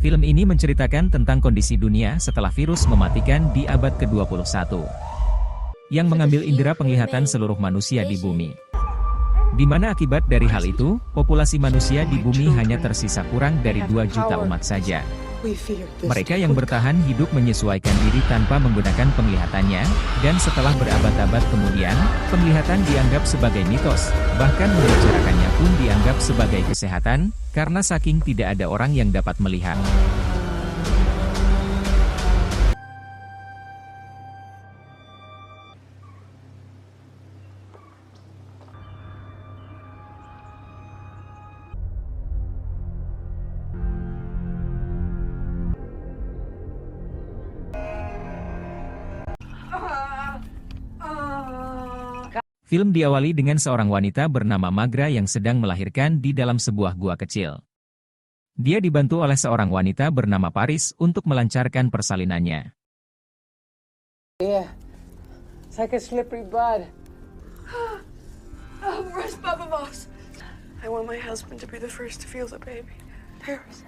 Film ini menceritakan tentang kondisi dunia setelah virus mematikan di abad ke-21, yang mengambil indera penglihatan seluruh manusia di bumi. Di mana akibat dari hal itu, populasi manusia di bumi hanya tersisa kurang dari 2 juta umat saja. Mereka yang bertahan hidup menyesuaikan diri tanpa menggunakan penglihatannya, dan setelah berabad-abad kemudian, penglihatan dianggap sebagai mitos, bahkan membicarakannya pun dianggap sebagai kesehatan, karena saking tidak ada orang yang dapat melihat. Film diawali dengan seorang wanita bernama Magra yang sedang melahirkan di dalam sebuah gua kecil. Dia dibantu oleh seorang wanita bernama Paris untuk melancarkan persalinannya. Yeah, it's like a slippery bud. Oh, where's Baba Boss? I want my husband to be the first to feel the baby. Paris,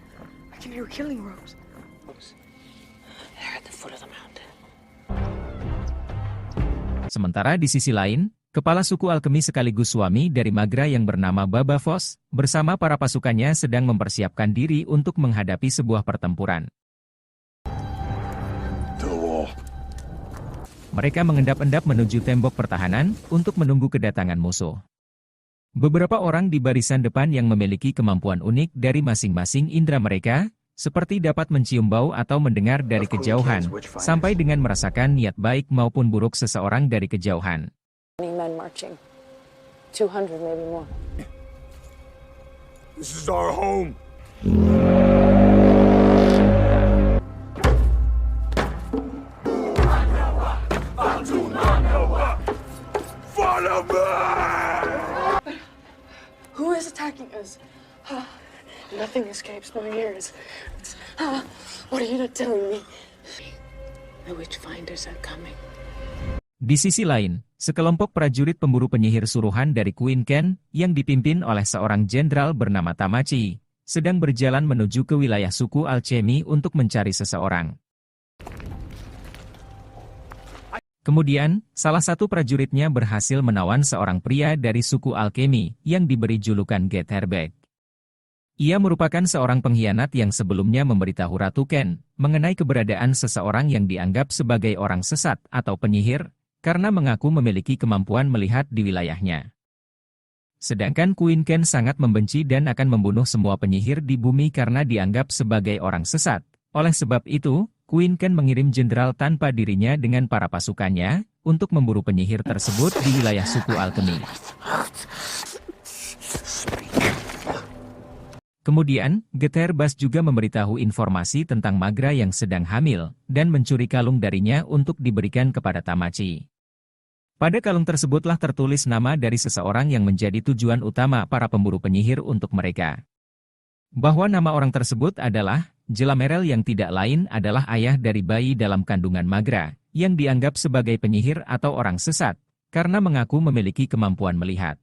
I can hear killing ropes. They're at the foot of the mountain. Sementara di sisi lain, kepala suku alkemi sekaligus suami dari Magra yang bernama Baba Voss, bersama para pasukannya sedang mempersiapkan diri untuk menghadapi sebuah pertempuran. Mereka mengendap-endap menuju tembok pertahanan untuk menunggu kedatangan musuh. Beberapa orang di barisan depan yang memiliki kemampuan unik dari masing-masing indera mereka, seperti dapat mencium bau atau mendengar dari kejauhan, sampai dengan merasakan niat baik maupun buruk seseorang dari kejauhan. Men marching. 200, maybe more. This is our home. Follow me! Who is attacking us? Nothing escapes my ears. What are you not telling me? The witchfinders are coming. Di sisi lain, sekelompok prajurit pemburu penyihir suruhan dari Queen Ken, yang dipimpin oleh seorang jenderal bernama Tamachi, sedang berjalan menuju ke wilayah suku alchemy untuk mencari seseorang. Kemudian, salah satu prajuritnya berhasil menawan seorang pria dari suku alkemi yang diberi julukan Getherbeg. Ia merupakan seorang pengkhianat yang sebelumnya memberitahu Ratu Ken mengenai keberadaan seseorang yang dianggap sebagai orang sesat atau penyihir, karena mengaku memiliki kemampuan melihat di wilayahnya. Sedangkan Queen Ken sangat membenci dan akan membunuh semua penyihir di bumi karena dianggap sebagai orang sesat. Oleh sebab itu, Queen Ken mengirim jenderal tanpa dirinya dengan para pasukannya untuk memburu penyihir tersebut di wilayah suku alkemi. Kemudian, Getherbas juga memberitahu informasi tentang Magra yang sedang hamil, dan mencuri kalung darinya untuk diberikan kepada Tamachi. Pada kalung tersebutlah tertulis nama dari seseorang yang menjadi tujuan utama para pemburu penyihir untuk mereka. Bahwa nama orang tersebut adalah Jelamerel yang tidak lain adalah ayah dari bayi dalam kandungan Magra, yang dianggap sebagai penyihir atau orang sesat, karena mengaku memiliki kemampuan melihat.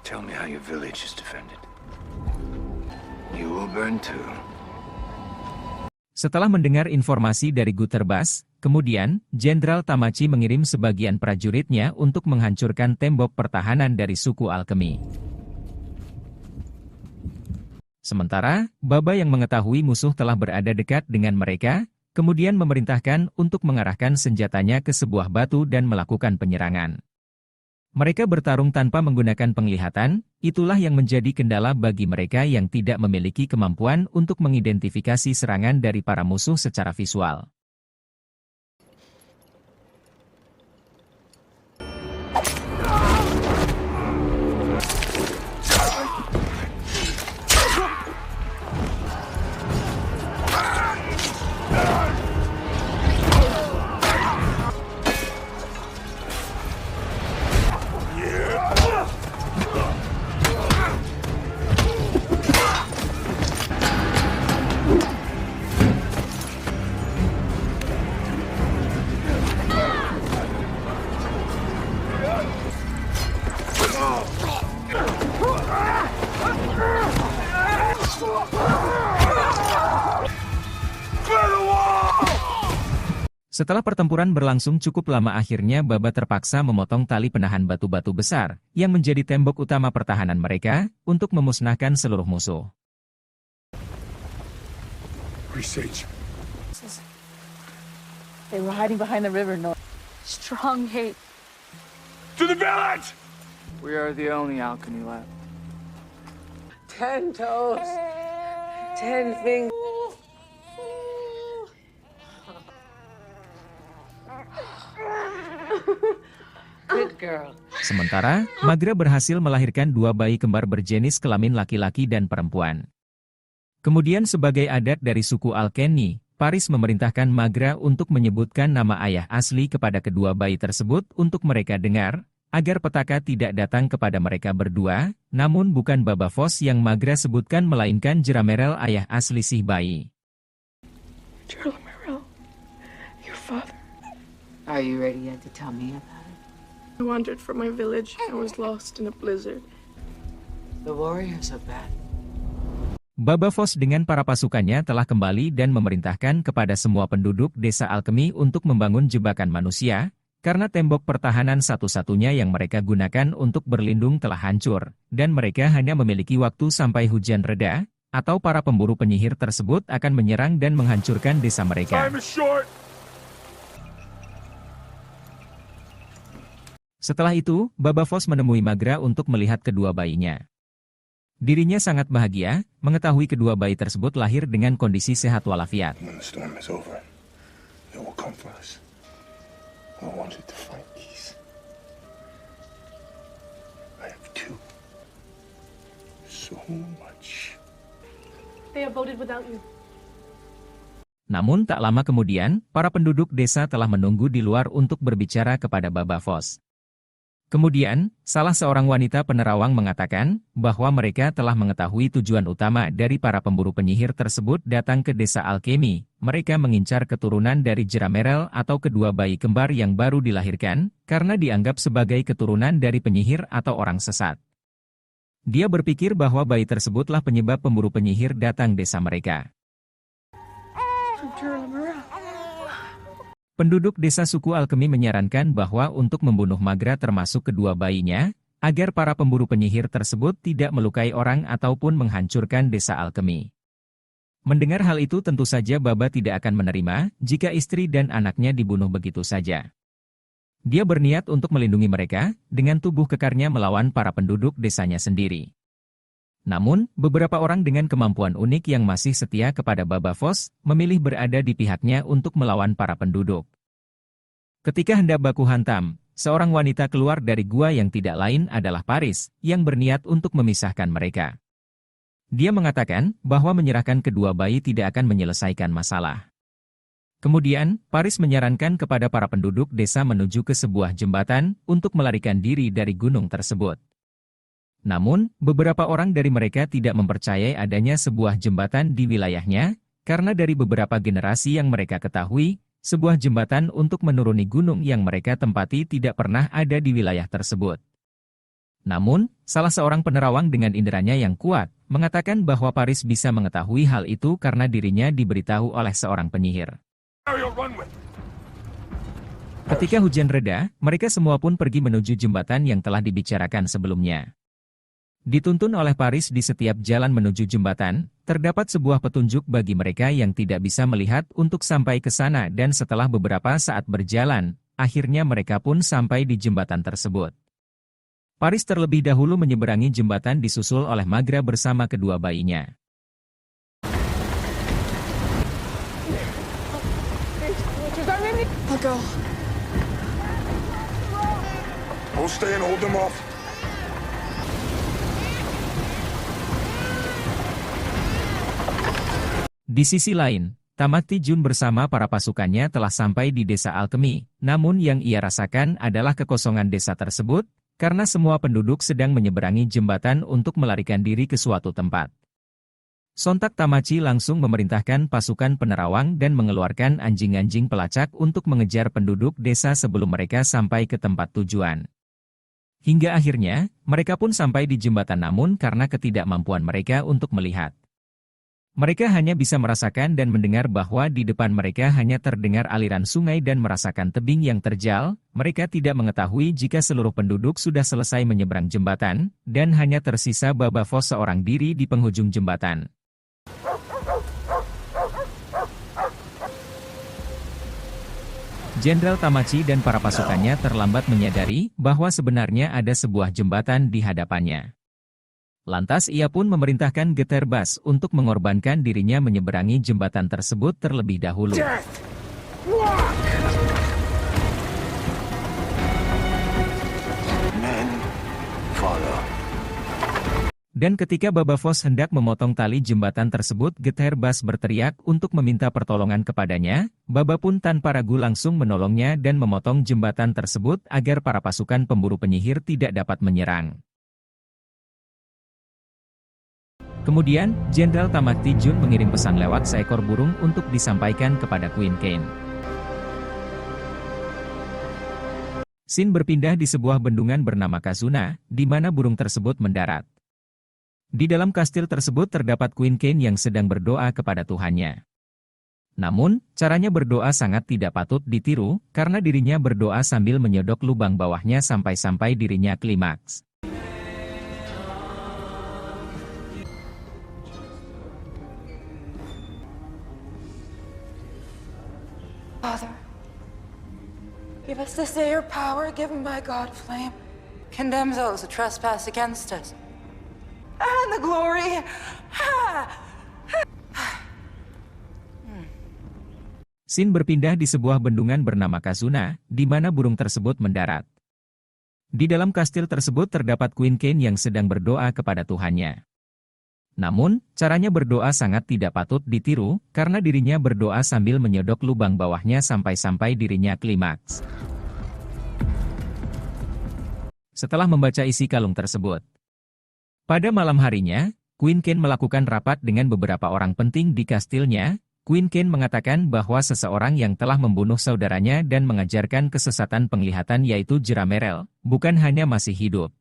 Tell me how your village is defended. You will burn too. Setelah mendengar informasi dari Getherbas, kemudian, Jenderal Tamachi mengirim sebagian prajuritnya untuk menghancurkan tembok pertahanan dari suku alkemi. Sementara, Baba yang mengetahui musuh telah berada dekat dengan mereka, kemudian memerintahkan untuk mengarahkan senjatanya ke sebuah batu dan melakukan penyerangan. Mereka bertarung tanpa menggunakan penglihatan, itulah yang menjadi kendala bagi mereka yang tidak memiliki kemampuan untuk mengidentifikasi serangan dari para musuh secara visual. Setelah pertempuran berlangsung cukup lama, akhirnya Baba terpaksa memotong tali penahan batu-batu besar yang menjadi tembok utama pertahanan mereka untuk memusnahkan seluruh musuh. Presage. They were hiding behind the river north. Strong hate. To the village! We are the only alchemy left. 10 toes. 10 fingers. Good girl. Sementara, Magra berhasil melahirkan 2 bayi kembar berjenis kelamin laki-laki dan perempuan. Kemudian sebagai adat dari suku Alkeni, Paris memerintahkan Magra untuk menyebutkan nama ayah asli kepada kedua bayi tersebut untuk mereka dengar, agar petaka tidak datang kepada mereka berdua, namun bukan Baba Voss yang Magra sebutkan melainkan Jeramerel, ayah asli si bayi. Jeramerel, your father. Are you ready yet to tell me about it? I wandered from my village and was lost in a blizzard. The warriors are back. Baba Voss dengan para pasukannya telah kembali dan memerintahkan kepada semua penduduk desa alkemi untuk membangun jebakan manusia, karena tembok pertahanan satu-satunya yang mereka gunakan untuk berlindung telah hancur, dan mereka hanya memiliki waktu sampai hujan reda, atau para pemburu penyihir tersebut akan menyerang dan menghancurkan desa mereka. Time is short! Setelah itu, Baba Voss menemui Magra untuk melihat kedua bayinya. Dirinya sangat bahagia, mengetahui kedua bayi tersebut lahir dengan kondisi sehat walafiat. When the storm is over, they will come for us. I wanted to find peace. I have two. So much. They have voted without you. Namun tak lama kemudian, para penduduk desa telah menunggu di luar untuk berbicara kepada Baba Voss. Kemudian, salah seorang wanita penerawang mengatakan bahwa mereka telah mengetahui tujuan utama dari para pemburu penyihir tersebut datang ke desa alkemi. Mereka mengincar keturunan dari Jeramerel atau kedua bayi kembar yang baru dilahirkan, karena dianggap sebagai keturunan dari penyihir atau orang sesat. Dia berpikir bahwa bayi tersebutlah penyebab pemburu penyihir datang desa mereka. Jeramerel. Penduduk desa suku alkemi menyarankan bahwa untuk membunuh Magra termasuk kedua bayinya, agar para pemburu penyihir tersebut tidak melukai orang ataupun menghancurkan desa alkemi. Mendengar hal itu tentu saja Baba tidak akan menerima jika istri dan anaknya dibunuh begitu saja. Dia berniat untuk melindungi mereka dengan tubuh kekarnya melawan para penduduk desanya sendiri. Namun, beberapa orang dengan kemampuan unik yang masih setia kepada Baba Voss memilih berada di pihaknya untuk melawan para penduduk. Ketika hendak baku hantam, seorang wanita keluar dari gua yang tidak lain adalah Paris, yang berniat untuk memisahkan mereka. Dia mengatakan bahwa menyerahkan kedua bayi tidak akan menyelesaikan masalah. Kemudian, Paris menyarankan kepada para penduduk desa menuju ke sebuah jembatan untuk melarikan diri dari gunung tersebut. Namun, beberapa orang dari mereka tidak mempercayai adanya sebuah jembatan di wilayahnya, karena dari beberapa generasi yang mereka ketahui, sebuah jembatan untuk menuruni gunung yang mereka tempati tidak pernah ada di wilayah tersebut. Namun, salah seorang penerawang dengan inderanya yang kuat, mengatakan bahwa Paris bisa mengetahui hal itu karena dirinya diberitahu oleh seorang penyihir. Ketika hujan reda, mereka semua pun pergi menuju jembatan yang telah dibicarakan sebelumnya. Dituntun oleh Paris di setiap jalan menuju jembatan, terdapat sebuah petunjuk bagi mereka yang tidak bisa melihat untuk sampai ke sana dan setelah beberapa saat berjalan, akhirnya mereka pun sampai di jembatan tersebut. Paris terlebih dahulu menyeberangi jembatan disusul oleh Magra bersama kedua bayinya. I'll go. We'll stay and hold them off. Di sisi lain, Tamati Jun bersama para pasukannya telah sampai di desa alkemi, namun yang ia rasakan adalah kekosongan desa tersebut, karena semua penduduk sedang menyeberangi jembatan untuk melarikan diri ke suatu tempat. Sontak Tamachi langsung memerintahkan pasukan penerawang dan mengeluarkan anjing-anjing pelacak untuk mengejar penduduk desa sebelum mereka sampai ke tempat tujuan. Hingga akhirnya, mereka pun sampai di jembatan namun karena ketidakmampuan mereka untuk melihat. Mereka hanya bisa merasakan dan mendengar bahwa di depan mereka hanya terdengar aliran sungai dan merasakan tebing yang terjal. Mereka tidak mengetahui jika seluruh penduduk sudah selesai menyeberang jembatan, dan hanya tersisa Baba Voss seorang diri di penghujung jembatan. Jenderal Tamachi dan para pasukannya terlambat menyadari bahwa sebenarnya ada sebuah jembatan di hadapannya. Lantas ia pun memerintahkan Geterbas untuk mengorbankan dirinya menyeberangi jembatan tersebut terlebih dahulu. Men follow. Dan ketika Baba Voss hendak memotong tali jembatan tersebut, Geterbas berteriak untuk meminta pertolongan kepadanya. Baba pun tanpa ragu langsung menolongnya dan memotong jembatan tersebut agar para pasukan pemburu penyihir tidak dapat menyerang. Kemudian, Jenderal Tamachi Jun mengirim pesan lewat seekor burung untuk disampaikan kepada Queen Kane. Scene berpindah di sebuah bendungan bernama Kazuna, di mana burung tersebut mendarat. Di dalam kastil tersebut terdapat Queen Kane yang sedang berdoa kepada Tuhannya. Namun, caranya berdoa sangat tidak patut ditiru, karena dirinya berdoa sambil menyodok lubang bawahnya sampai-sampai dirinya klimaks. Father, give us this day your power given by God of flame. Condemn those who trespass against us. And the glory. Scene berpindah di sebuah bendungan bernama Kazuna, di mana burung tersebut mendarat. Di dalam kastil tersebut terdapat Queen Kane yang sedang berdoa kepada Tuhannya. Namun, caranya berdoa sangat tidak patut ditiru, karena dirinya berdoa sambil menyodok lubang bawahnya sampai-sampai dirinya klimaks. Setelah membaca isi kalung tersebut, pada malam harinya, Queen Kane melakukan rapat dengan beberapa orang penting di kastilnya. Queen Kane mengatakan bahwa seseorang yang telah membunuh saudaranya dan mengajarkan kesesatan penglihatan yaitu Jeramerel, bukan hanya masih hidup,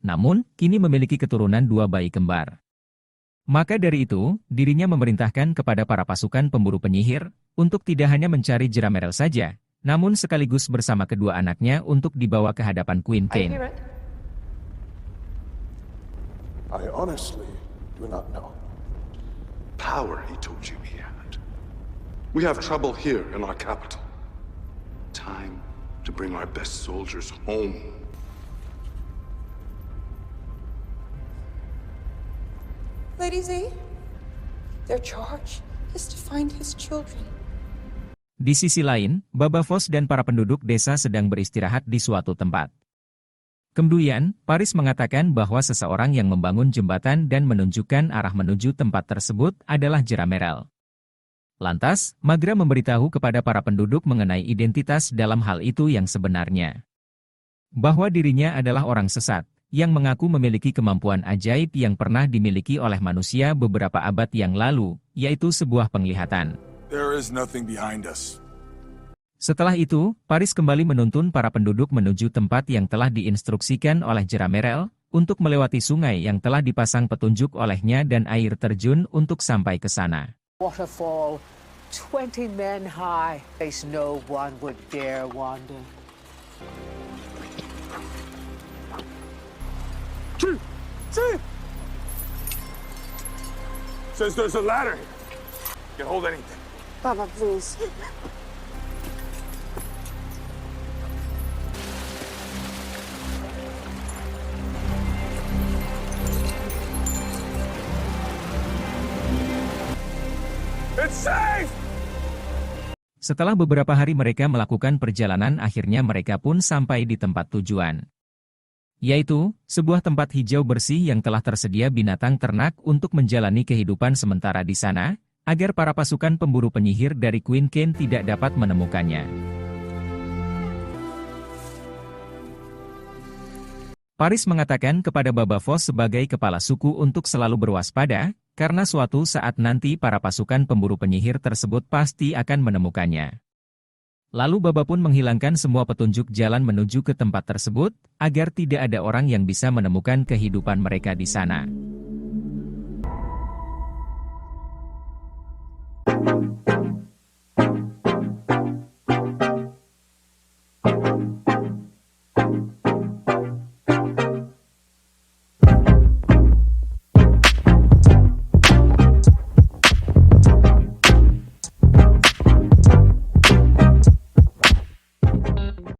namun kini memiliki keturunan 2 bayi kembar. Maka dari itu, dirinya memerintahkan kepada para pasukan pemburu penyihir, untuk tidak hanya mencari Jeramerel saja, namun sekaligus bersama kedua anaknya untuk dibawa ke hadapan Queen Kane. I honestly do not know. Power he told you he had. We have trouble here in our capital. Time to bring our best soldiers home. Lady Z, their charge is to find his children. Di sisi lain, Baba Voss dan para penduduk desa sedang beristirahat di suatu tempat. Kemudian, Paris mengatakan bahwa seseorang yang membangun jembatan dan menunjukkan arah menuju tempat tersebut adalah Jeramerel. Lantas, Magra memberitahu kepada para penduduk mengenai identitas dalam hal itu yang sebenarnya. Bahwa dirinya adalah orang sesat, yang mengaku memiliki kemampuan ajaib yang pernah dimiliki oleh manusia beberapa abad yang lalu, yaitu sebuah penglihatan. There is nothing behind us. Setelah itu, Paris kembali menuntun para penduduk menuju tempat yang telah diinstruksikan oleh Jeramerel, untuk melewati sungai yang telah dipasang petunjuk olehnya dan air terjun untuk sampai ke sana. Waterfall, 20 men high, place no one would dare wander. Says there's a ladder here. Can hold anything. Baba, please. It's safe! Setelah beberapa hari mereka melakukan perjalanan, akhirnya mereka pun sampai di tempat tujuan. Yaitu, sebuah tempat hijau bersih yang telah tersedia binatang ternak untuk menjalani kehidupan sementara di sana, agar para pasukan pemburu penyihir dari Queen Kane tidak dapat menemukannya. Paris mengatakan kepada Baba Voss sebagai kepala suku untuk selalu berwaspada, karena suatu saat nanti para pasukan pemburu penyihir tersebut pasti akan menemukannya. Lalu Baba pun menghilangkan semua petunjuk jalan menuju ke tempat tersebut, agar tidak ada orang yang bisa menemukan kehidupan mereka di sana.